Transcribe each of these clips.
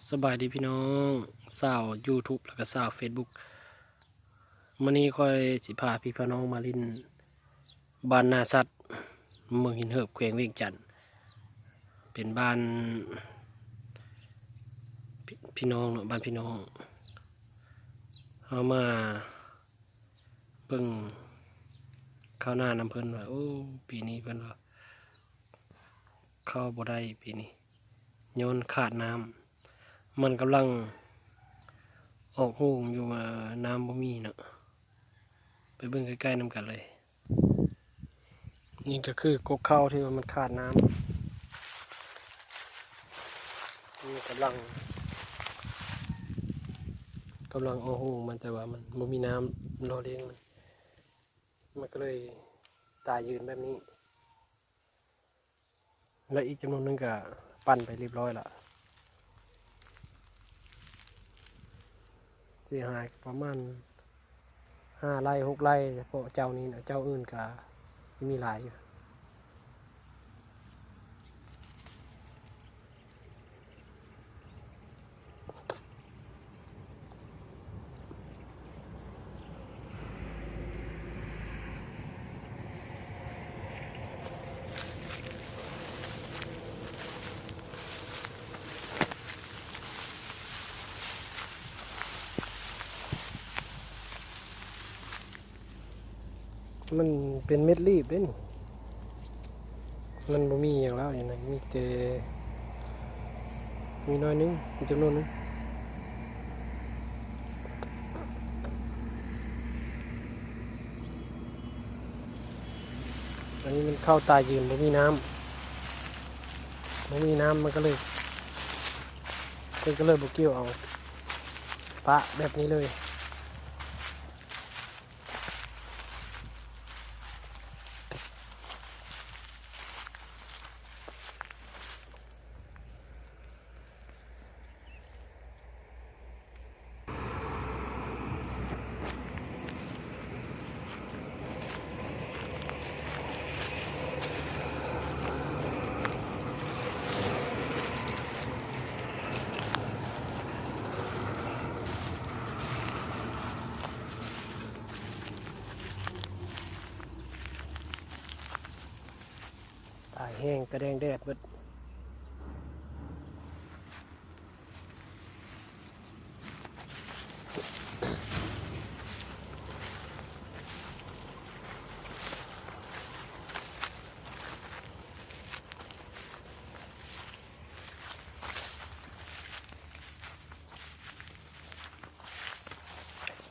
สบายดีพี่น้องสาว YouTube แล้วก็สาว Facebook มื้อนี้ค่อยสิพาพี่น้องมาลินบ้านนาสัตว์เมืองหินเหิบแขวงเวียงจันทน์เป็นบ้านพี่น้องเนาะบ้านพี่น้องเอามาเบิ่งข้าวหน้าน้ำเพิ่นว่าโอ้ปีนี้เพิ่นว่าเข้าบ่ได้ปีนี้ย้อนขาดน้ำมันกำลังออกหูอยู่ว่าน้ำบ่มีเนาะไปเบิ่งใกล้ๆนำกันเลยนี่ก็คือกกข้าวที่ว่ามันขาดน้ำนี่กำลังออกหูมันแต่ว่ามันบ่มีน้ำรอเลี้ยงมันก็เลยตายยืนแบบนี้และอีกจำนวนหนึงก็ปั่นไปเรียบร้อยละเสียหายประมาณ5 ไร่ 6 ไร่เพราะเจ้านี้นะเจ้าอื่นก็มีหลายอยู่มันเป็นเม็ดรีบเด้นี่มันบ่มีอย่างแล้วอย่างไรมีแต่มีน้อยนึงมีจำนวนนึงอันนี้มันเข้าตายยืนบ่มีน้ำมันก็เลยบ่เกี่ยวเอาปะแบบนี้เลยตายแห้งกระแดงแดดเบิด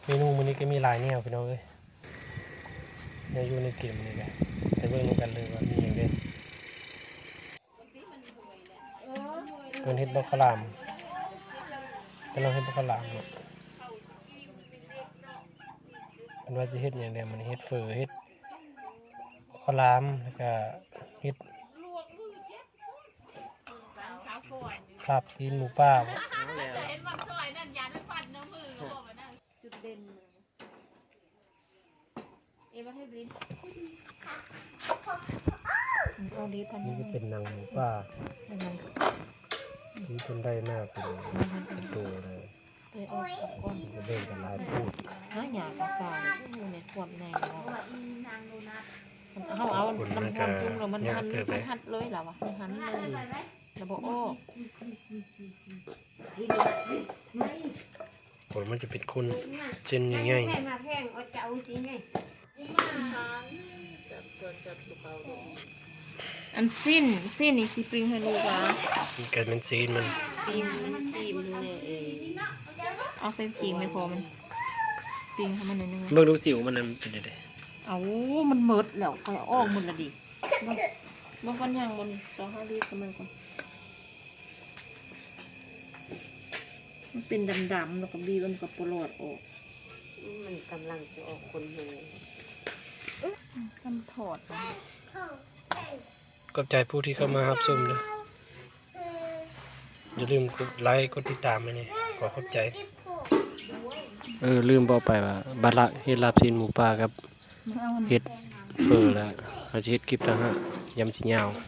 เมนูมื้อนี้ก็มีหลายแนวพี่น้องเอ้ยในอยู่ในเกมนี่แหละไปเบิ่งกันเลยว่ามีหยังเด้เพิ่นเฮ็ดบักขะลามกำลังเฮ็ดบักขะลามเนาะเพิ่นว่าสิเฮ็ดหยังเด้มื้อนี้เฮ็ดเฟอเฮ็ดบักขะลามแล้วก็เฮ็ดลาบซีนหมูป่าบ่จุดเด่นเอวาให้บรินเอาดีพัน นี่ นี้ ก็เป็นหนังหมูป่านี่เพิ่นได้หน้าเป็นตัวเลย เลยออกก่อน ก็เบิ่งกันหลายพูด เฮ้ยหยาบกับสายเนี่ยขวดแน่แล้วเขาเอาน้ำมันจุ่มแล้วมันหัดเลยเหรอวะมันหันเลยระบบโอ้ ผลมันจะเป็นคนเส้นง่าย อันสิ้นนี่สิปริงให้ลูกอ่ะ ๆมันกันเป็นซีนมัน ปีมเนี่ยเอาไปจีไม่พอมันปิงให้มันหนึ่ง เบิ่งดูสิวมันเป็นจังได๋ เอามันเมิดแล้วก็ออกหมดละดิบางคนยังบนเราห้าดีกันมันก่อนมันเป็นดำๆแล้วก็บีมันก็ปลอดออกมันกำลังจะออกคนเลยคำถอดนะ ขอบใจผู้ที่เข้ามารับชมเด้ออย่าลืมกดไลค์กดติดตามไว้นี่ขอขอบใจลืมบอกไปว่าบัดละเฮ็ดลาบซีนหมูป่ากับเฮ็ดเฟอแล้วเขาสิเฮ็ดคลิปต่างหากยำสิยาว อ่ะ